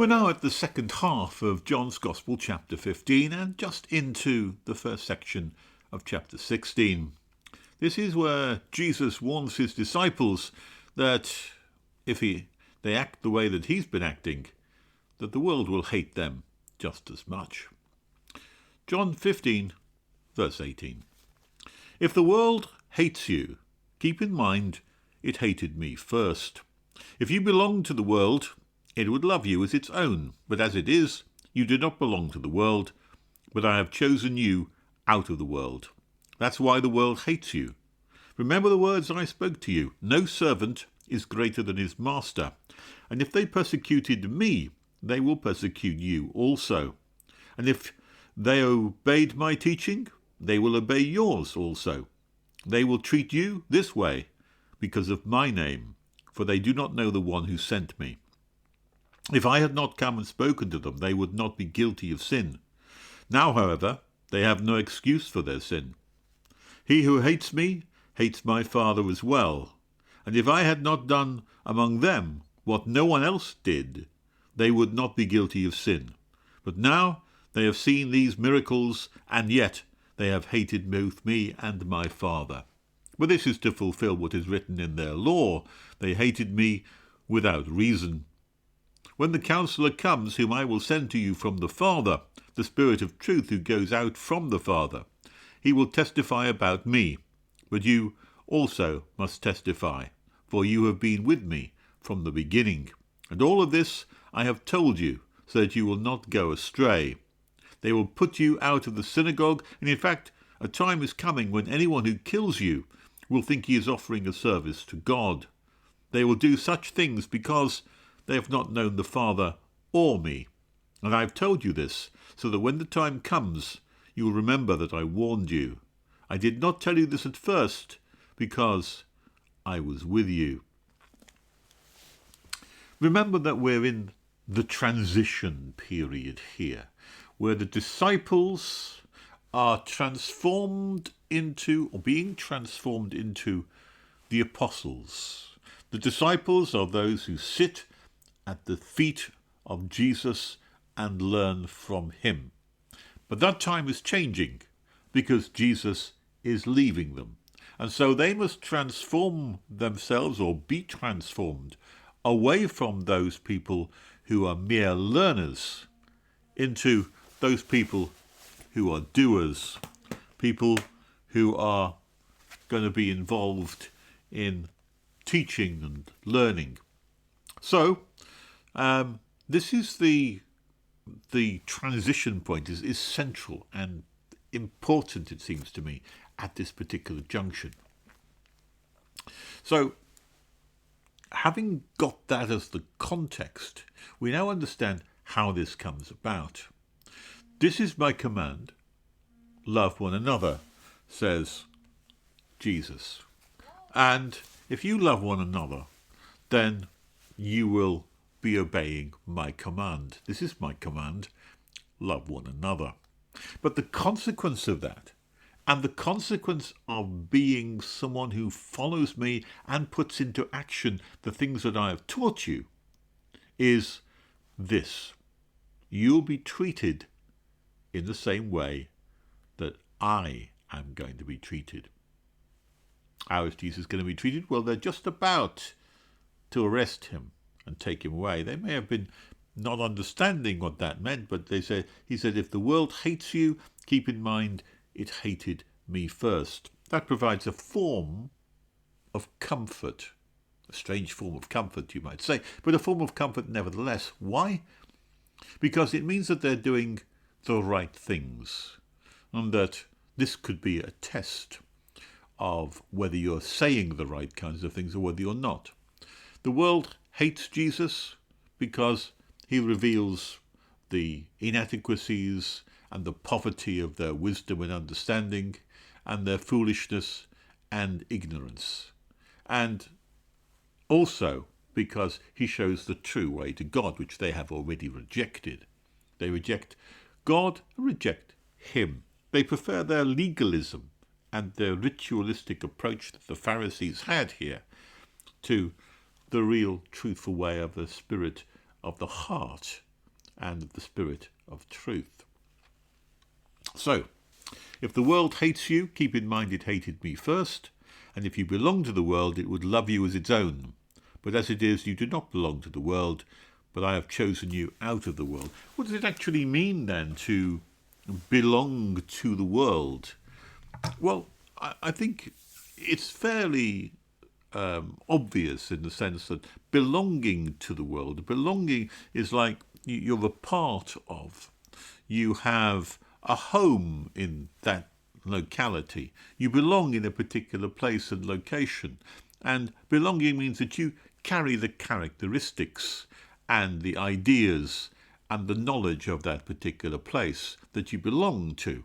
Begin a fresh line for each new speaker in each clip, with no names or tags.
We're now at the second half of John's Gospel, chapter 15, and just into the first section of chapter 16. This is where Jesus warns his disciples that if they act the way that he's been acting, that the world will hate them just as much. John 15, verse 18. If the world hates you, keep in mind it hated me first. If you belonged to the world, it would love you as its own, but as it is, you do not belong to the world, but I have chosen you out of the world. That's why the world hates you. Remember the words I spoke to you. No servant is greater than his master. And if they persecuted me, they will persecute you also. And if they obeyed my teaching, they will obey yours also. They will treat you this way because of my name, for they do not know the one who sent me. If I had not come and spoken to them, they would not be guilty of sin. Now, however, they have no excuse for their sin. He who hates me hates my Father as well. And if I had not done among them what no one else did, they would not be guilty of sin. But now they have seen these miracles, and yet they have hated both me and my Father. But this is to fulfill what is written in their law. They hated me without reason. When the Counselor comes, whom I will send to you from the Father, the Spirit of truth who goes out from the Father, he will testify about me. But you also must testify, for you have been with me from the beginning. And all of this I have told you, so that you will not go astray. They will put you out of the synagogue, and in fact, a time is coming when anyone who kills you will think he is offering a service to God. They will do such things because they have not known the Father or me. And I have told you this, so that when the time comes, you will remember that I warned you. I did not tell you this at first, because I was with you. Remember that we're in the transition period here, where the disciples are transformed into, or being transformed into, the apostles. The disciples are those who sit at the feet of Jesus and learn from him. But that time is changing because Jesus is leaving them. And so they must transform themselves or be transformed away from those people who are mere learners into those people who are doers, people who are going to be involved in teaching and learning. So, this is the transition point is central and important, it seems to me, at this particular junction. So, having got that as the context, we now understand how this comes about. This is my command, love one another, says Jesus. And if you love one another, then you will be obeying my command. This is my command, love one another. But the consequence of that, and the consequence of being someone who follows me and puts into action the things that I have taught you, is this. You'll be treated in the same way that I am going to be treated. How is Jesus going to be treated? Well, they're just about to arrest him and take him away. They may have been not understanding what that meant, but he said, if the world hates you, keep in mind it hated me first. That provides a form of comfort, a strange form of comfort, you might say, but a form of comfort nevertheless. Why? Because it means that they're doing the right things, and that this could be a test of whether you're saying the right kinds of things or whether you're not. The world hates Jesus because he reveals the inadequacies and the poverty of their wisdom and understanding, and their foolishness and ignorance. And also because he shows the true way to God, which they have already rejected. They reject God and reject him. They prefer their legalism and their ritualistic approach that the Pharisees had here to the real truthful way of the spirit of the heart and of the Spirit of truth. So, if the world hates you, keep in mind it hated me first, and if you belong to the world, it would love you as its own. But as it is, you do not belong to the world, but I have chosen you out of the world. What does it actually mean then to belong to the world? Well, I think it's fairly obvious in the sense that belonging to the world, belonging is like you're a part of. You have a home in that locality. You belong in a particular place and location. And belonging means that you carry the characteristics and the ideas and the knowledge of that particular place that you belong to.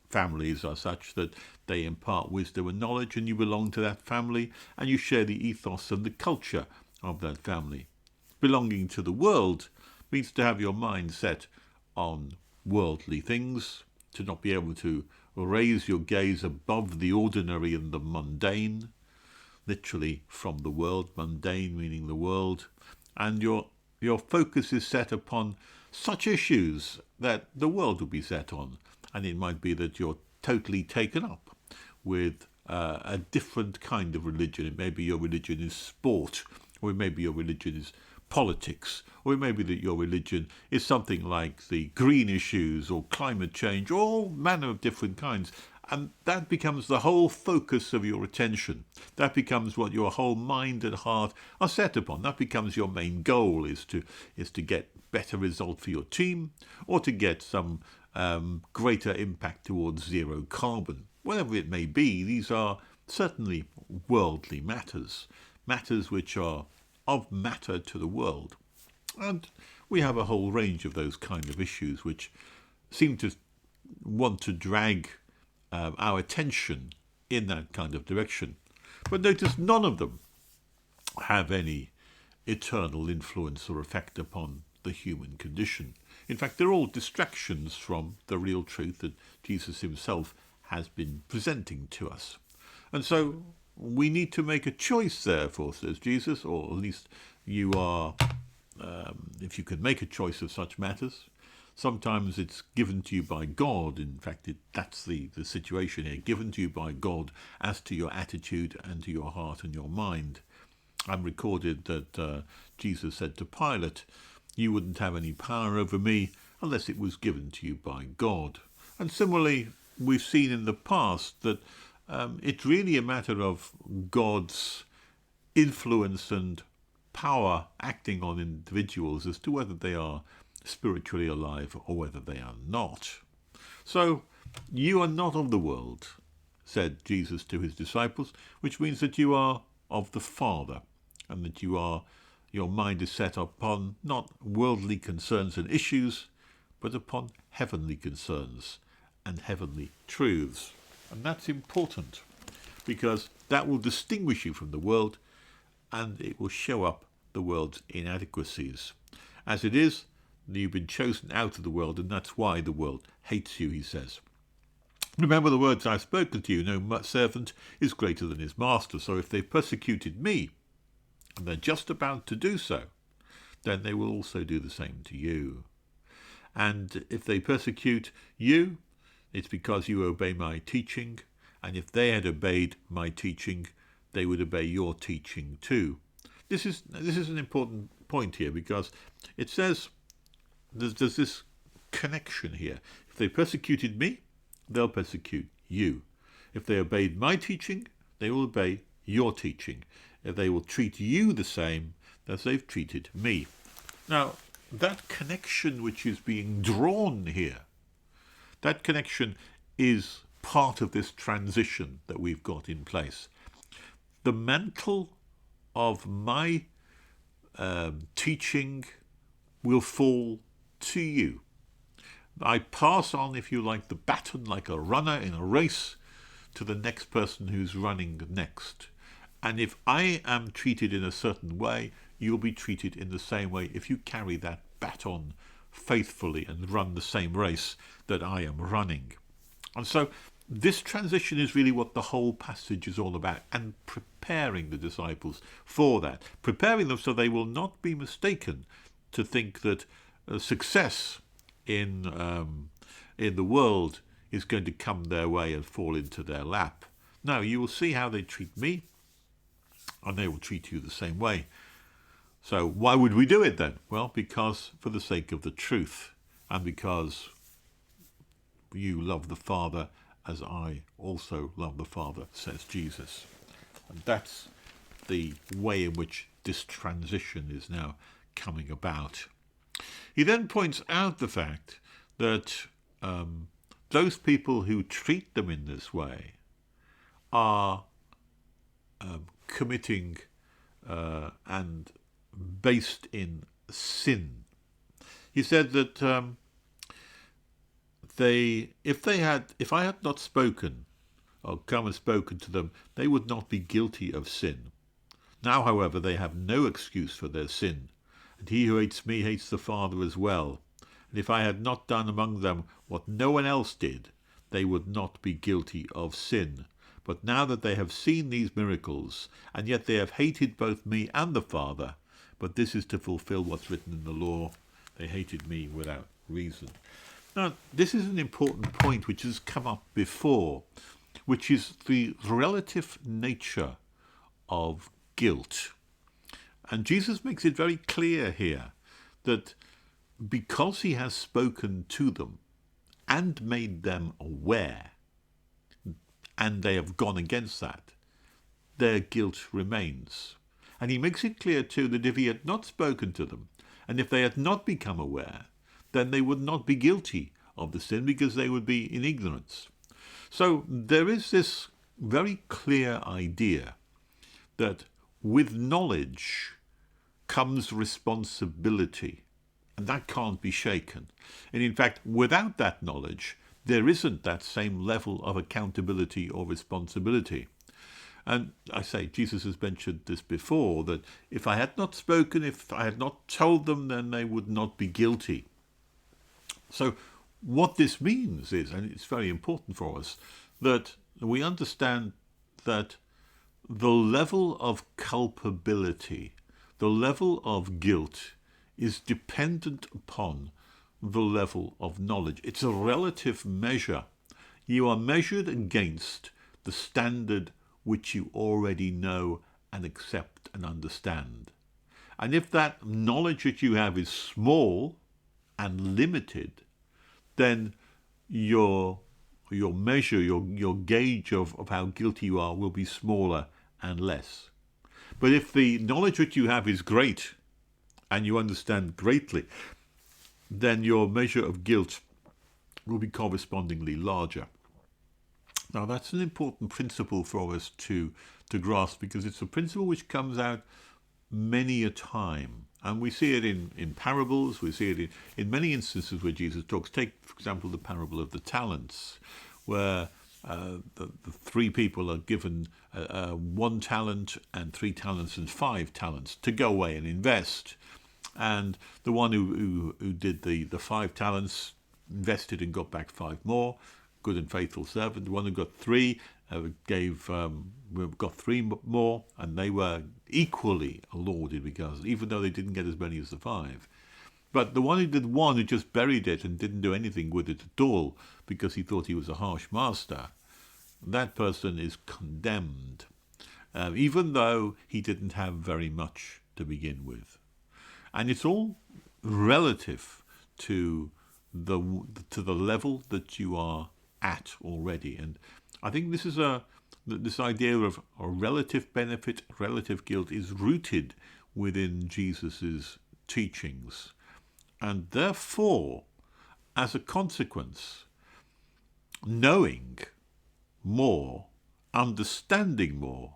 Families are such that they impart wisdom and knowledge, and you belong to that family, and you share the ethos and the culture of that family. Belonging to the world means to have your mind set on worldly things, to not be able to raise your gaze above the ordinary and the mundane, literally from the world, mundane meaning the world, and your focus is set upon such issues that the world will be set on. And it might be that you're totally taken up with a different kind of religion. It may be your religion is sport, or it may be your religion is politics, or it may be that your religion is something like the green issues or climate change, or all manner of different kinds. And that becomes the whole focus of your attention. That becomes what your whole mind and heart are set upon. That becomes your main goal, is to get better result for your team, or to get some greater impact towards zero carbon. Whatever it may be, these are certainly worldly matters, matters which are of matter to the world. And we have a whole range of those kind of issues which seem to want to drag our attention in that kind of direction. But notice none of them have any eternal influence or effect upon the human condition. In fact, they're all distractions from the real truth that Jesus himself has been presenting to us. And so we need to make a choice, therefore, says Jesus, or at least you are, if you can make a choice of such matters. Sometimes it's given to you by God. In fact, that's the situation here, given to you by God as to your attitude and to your heart and your mind. I'm recorded that Jesus said to Pilate, "You wouldn't have any power over me unless it was given to you by God." And similarly, we've seen in the past that it's really a matter of God's influence and power acting on individuals as to whether they are spiritually alive or whether they are not. So, you are not of the world, said Jesus to his disciples, which means that you are of the Father, and that your mind is set upon not worldly concerns and issues, but upon heavenly concerns and heavenly truths. And that's important, because that will distinguish you from the world, and it will show up the world's inadequacies. As it is, you've been chosen out of the world, and that's why the world hates you, he says. Remember the words I've spoken to you, no servant is greater than his master. So if they persecuted me, and they're just about to do so, then they will also do the same to you. And if they persecute you, it's because you obey my teaching, and if they had obeyed my teaching, they would obey your teaching too. This is an important point here, because it says there's this connection here. If they persecuted me, they'll persecute you. If they obeyed my teaching, they will obey your teaching. If they will treat you the same as they've treated me. Now, that connection which is being drawn here, that connection is part of this transition that we've got in place. The mantle of my teaching will fall to you. I pass on, if you like, the baton like a runner in a race to the next person who's running next. And if I am treated in a certain way, you'll be treated in the same way if you carry that baton faithfully and run the same race that I am running. And so this transition is really what the whole passage is all about, and preparing the disciples for that. Preparing them so they will not be mistaken to think that success in the world is going to come their way and fall into their lap. No, you will see how they treat me, and they will treat you the same way. So why would we do it then? Well, because for the sake of the truth, and because you love the Father as I also love the Father, says Jesus. And that's the way in which this transition is now coming about. He then points out the fact that those people who treat them in this way are committing and based in sin. He said that if I had not spoken or come and spoken to them, they would not be guilty of sin. Now, however, they have no excuse for their sin, and he who hates me hates the Father as well. And if I had not done among them what no one else did, they would not be guilty of sin. But now that they have seen these miracles, and yet they have hated both me and the Father, but this is to fulfill what's written in the law, they hated me without reason. Now, this is an important point which has come up before, which is the relative nature of guilt. And Jesus makes it very clear here that because he has spoken to them and made them aware, and they have gone against that, their guilt remains. And he makes it clear too that if he had not spoken to them, and if they had not become aware, then they would not be guilty of the sin because they would be in ignorance. So there is this very clear idea that with knowledge comes responsibility, and that can't be shaken. And in fact, without that knowledge, there isn't that same level of accountability or responsibility. And I say, Jesus has mentioned this before, that if I had not spoken, if I had not told them, then they would not be guilty. So what this means is, and it's very important for us, that we understand that the level of culpability, the level of guilt, is dependent upon the level of knowledge. It's a relative measure. You are measured against the standard which you already know and accept and understand. And if that knowledge that you have is small and limited, then your measure, your gauge of how guilty you are will be smaller and less. But if the knowledge that you have is great and you understand greatly, then your measure of guilt will be correspondingly larger. Now, that's an important principle for us to grasp, because it's a principle which comes out many a time. And we see it in parables, we see it in many instances where Jesus talks. Take, for example, the parable of the talents, where the three people are given 1 talent and 3 talents and 5 talents to go away and invest. And the one who did the 5 talents invested and got back 5 more, good and faithful servant. The one who got 3 got 3 more, and they were equally lauded, because even though they didn't get as many as the 5. But the one who did 1, who just buried it and didn't do anything with it at all because he thought he was a harsh master, that person is condemned, even though he didn't have very much to begin with. And it's all relative to the level that you are at already. And I think this is this idea of a relative benefit, relative guilt, is rooted within Jesus's teachings. And therefore, as a consequence, knowing more, understanding more,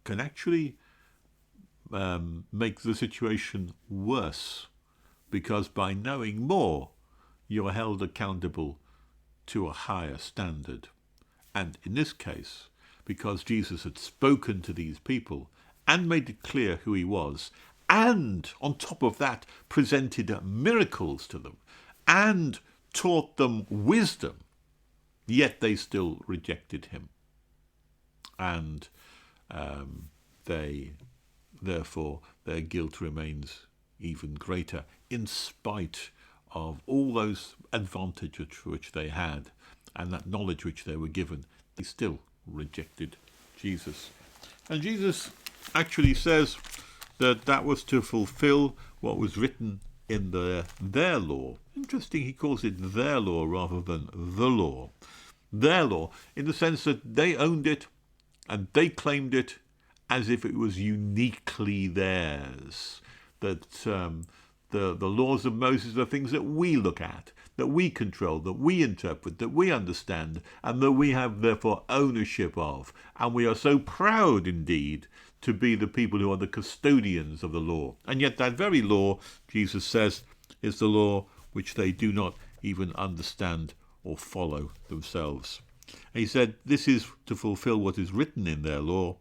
can actually make the situation worse, because by knowing more, you're held accountable to a higher standard. And in this case, because Jesus had spoken to these people and made it clear who he was, and on top of that presented miracles to them and taught them wisdom, yet they still rejected him. And therefore their guilt remains even greater, in spite of all those advantages which they had and that knowledge which they were given. They still rejected Jesus. And Jesus actually says that that was to fulfill what was written in their law. Interesting, he calls it their law rather than the law. Their law, in the sense that they owned it and they claimed it as if it was uniquely theirs. That the laws of Moses are things that we look at, that we control, that we interpret, that we understand, and that we have therefore ownership of. And we are so proud indeed to be the people who are the custodians of the law. And yet that very law, Jesus says, is the law which they do not even understand or follow themselves. And he said, this is to fulfill what is written in their law.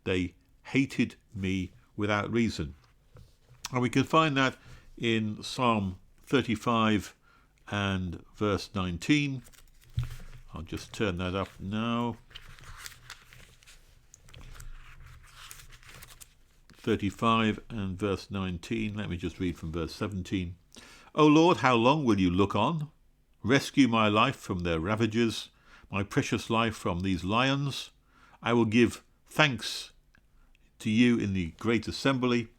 They hated me without reason. And we can find that in Psalm 35 and verse 19. I'll just turn that up now. 35 and verse 19. Let me just read from verse 17. O Lord, how long will you look on? Rescue my life from their ravages, my precious life from these lions. I will give thanks to you in the great assembly,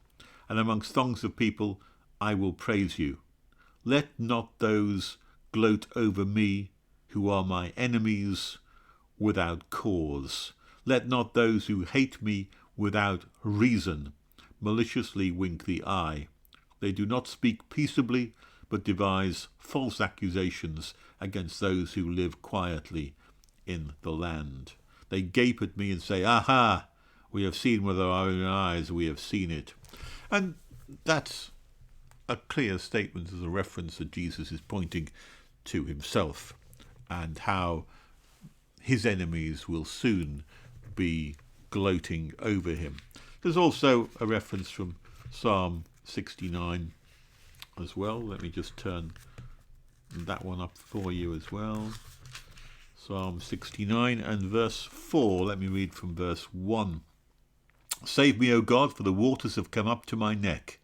and amongst throngs of people I will praise you. Let not those gloat over me who are my enemies without cause. Let not those who hate me without reason maliciously wink the eye. They do not speak peaceably, but devise false accusations against those who live quietly in the land. They gape at me and say, aha, we have seen with our own eyes, we have seen it. And that's a clear statement as a reference that Jesus is pointing to himself and how his enemies will soon be gloating over him. There's also a reference from Psalm 69 as well. Let me just turn that one up for you as well. Psalm 69 and verse 4. Let me read from verse 1. Save me, O God, for the waters have come up to my neck.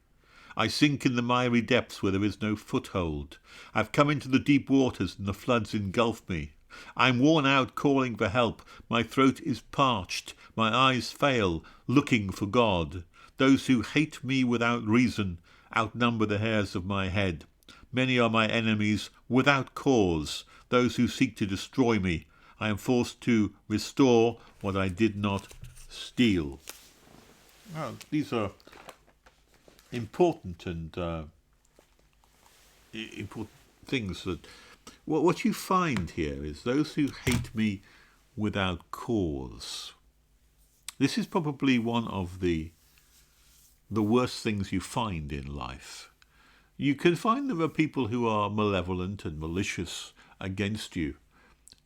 I sink in the miry depths where there is no foothold. I've come into the deep waters and the floods engulf me. I'm worn out calling for help. My throat is parched. My eyes fail, looking for God. Those who hate me without reason outnumber the hairs of my head. Many are my enemies without cause. Those who seek to destroy me, I am forced to restore what I did not steal. Now, these are important and important things. That what you find here is those who hate me without cause. This is probably one of the worst things you find in life. You can find there are people who are malevolent and malicious against you,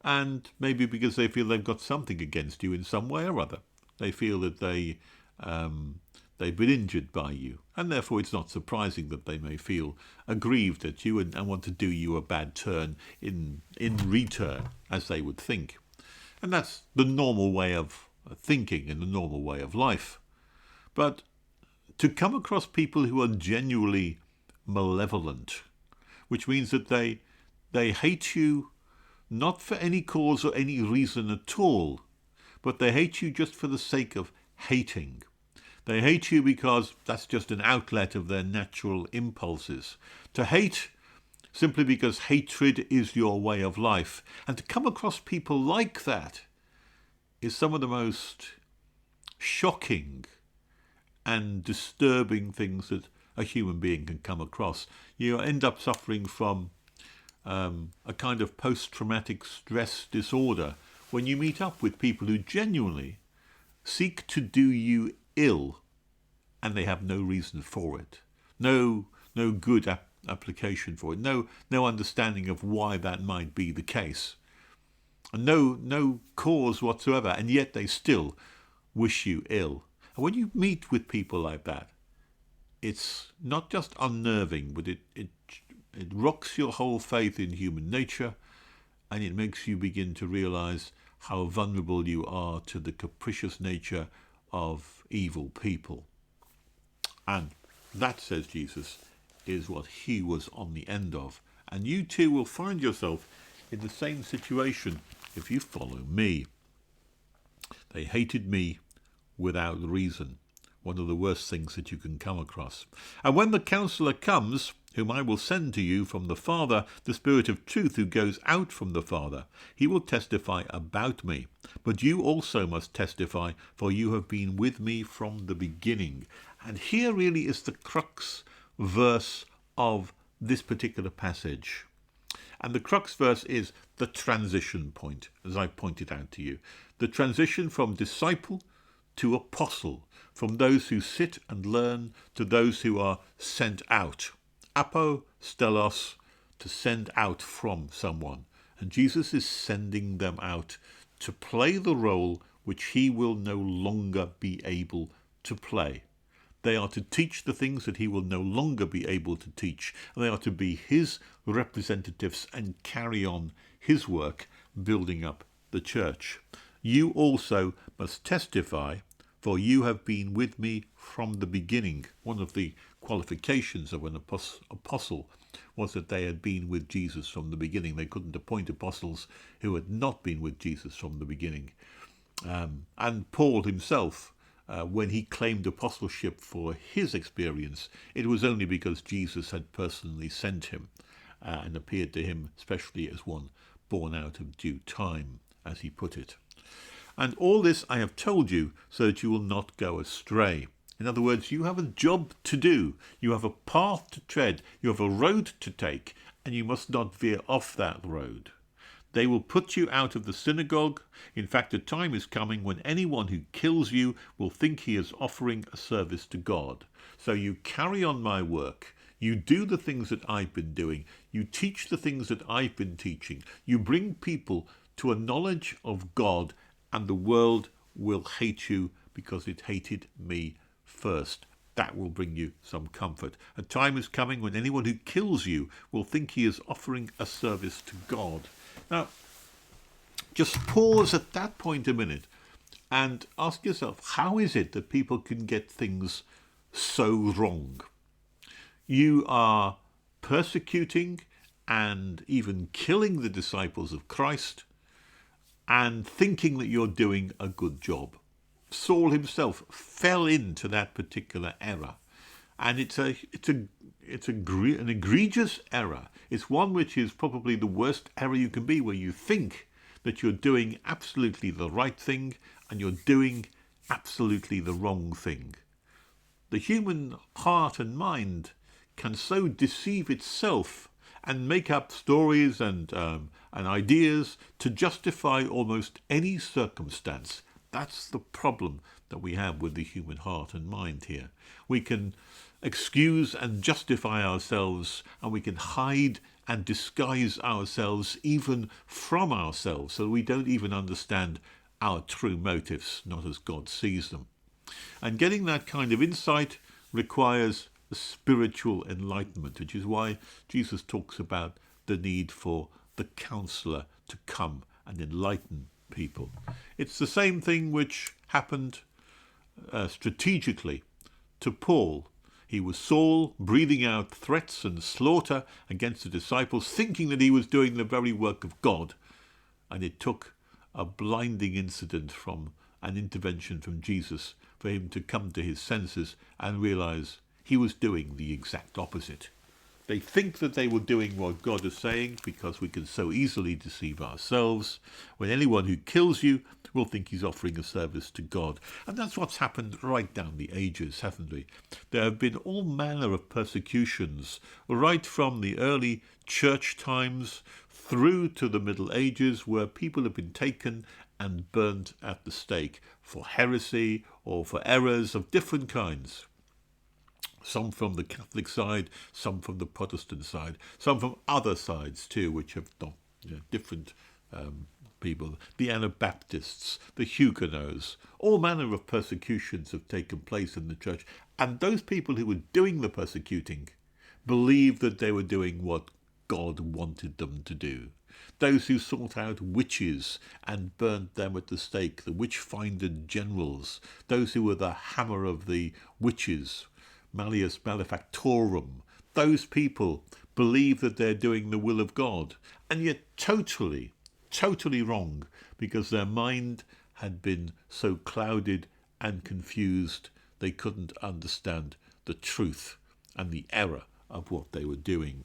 and maybe because they feel they've got something against you in some way or other. They feel that they've been injured by you, and therefore it's not surprising that they may feel aggrieved at you and want to do you a bad turn in return, as they would think. And that's the normal way of thinking and the normal way of life. But to come across people who are genuinely malevolent, which means that they hate you not for any cause or any reason at all, but they hate you just for the sake of hating. They hate you because that's just an outlet of their natural impulses. To hate simply because hatred is your way of life. And to come across people like that is some of the most shocking and disturbing things that a human being can come across. You end up suffering from a kind of post-traumatic stress disorder when you meet up with people who genuinely seek to do you ill and they have no reason for it. No good application for it. No understanding of why that might be the case. And no cause whatsoever, and yet they still wish you ill. And when you meet with people like that, it's not just unnerving, but it rocks your whole faith in human nature, and it makes you begin to realize how vulnerable you are to the capricious nature of evil people. And That, says Jesus, is what he was on the end of. And you too will find yourself in the same situation if you follow me. They hated me without reason. One of the worst things that you can come across. And when the counselor comes, whom I will send to you from the Father, the Spirit of truth who goes out from the Father, he will testify about me. But you also must testify, for you have been with me from the beginning. And here really is the crux verse of this particular passage. And the crux verse is the transition point, as I pointed out to you. The transition from disciple to apostle, from those who sit and learn to those who are sent out. Apostelos, to send out from someone. And Jesus is sending them out to play the role which he will no longer be able to play. They are to teach the things that he will no longer be able to teach. They are to be his representatives and carry on his work, building up the church. You also must testify, for you have been with me from the beginning. One of the qualifications of an apostle was that they had been with Jesus from the beginning. They couldn't appoint apostles who had not been with Jesus from the beginning. And Paul himself, when he claimed apostleship for his experience, it was only because Jesus had personally sent him and appeared to him, especially as one born out of due time, as he put it. And all this I have told you so that you will not go astray. In other words, you have a job to do. You have a path to tread. You have a road to take, and you must not veer off that road. They will put you out of the synagogue. In fact, a time is coming when anyone who kills you will think he is offering a service to God. So you carry on my work. You do the things that I've been doing. You teach the things that I've been teaching. You bring people to a knowledge of God, and the world will hate you because it hated me first. That will bring you some comfort. A time is coming when anyone who kills you will think he is offering a service to God. Now, just pause at that point a minute and ask yourself, how is it that people can get things so wrong? You are persecuting and even killing the disciples of Christ and thinking that you're doing a good job. Saul himself fell into that particular error, and it's an egregious error. It's one which is probably the worst error you can be, where you think that you're doing absolutely the right thing and you're doing absolutely the wrong thing. The human heart and mind can so deceive itself and make up stories and ideas to justify almost any circumstance. That's the problem that we have with the human heart and mind here. We can excuse and justify ourselves, and we can hide and disguise ourselves even from ourselves, so we don't even understand our true motives, not as God sees them. And getting that kind of insight requires spiritual enlightenment, which is why Jesus talks about the need for the counselor to come and enlighten people. It's the same thing which happened strategically to Paul. He was Saul, breathing out threats and slaughter against the disciples, thinking that he was doing the very work of God. And it took a blinding incident from an intervention from Jesus for him to come to his senses and realize he was doing the exact opposite. They think that they were doing what God is saying because we can so easily deceive ourselves. When anyone who kills you will think he's offering a service to God. And that's what's happened right down the ages, haven't we? There have been all manner of persecutions, right from the early church times through to the Middle Ages, where people have been taken and burnt at the stake for heresy or for errors of different kinds. Some from the Catholic side, some from the Protestant side, some from other sides too, which have different people. The Anabaptists, the Huguenots, all manner of persecutions have taken place in the church. And those people who were doing the persecuting believed that they were doing what God wanted them to do. Those who sought out witches and burnt them at the stake, the witch-finder generals, those who were the hammer of the witches, Malleus Malefactorum. Those people believe that they're doing the will of God, and yet totally wrong, because their mind had been so clouded and confused they couldn't understand the truth and the error of what they were doing.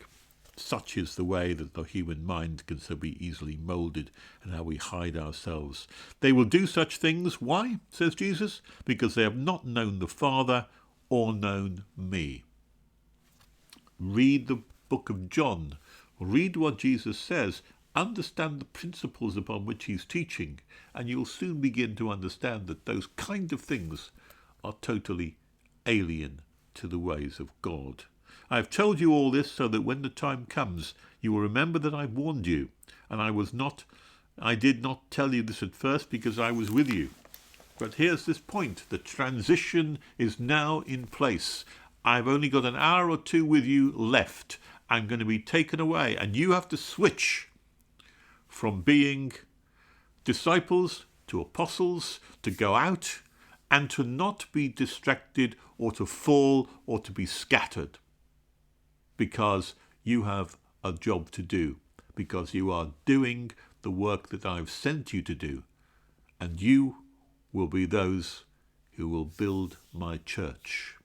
Such is the way that the human mind can so be easily moulded, and how we hide ourselves. They will do such things. Why, says Jesus? Because they have not known the Father or known me. Read the book of John. Read what Jesus says. Understand the principles upon which he's teaching, and you'll soon begin to understand that those kind of things are totally alien to the ways of God. I have told you all this so that when the time comes, you will remember that I warned you, and I did not tell you this at first because I was with you. But here's this point. The transition is now in place. I've only got an hour or two with you left. I'm going to be taken away, and you have to switch from being disciples to apostles, to go out and to not be distracted or to fall or to be scattered, because you have a job to do, because you are doing the work that I've sent you to do, and you will be those who will build my church.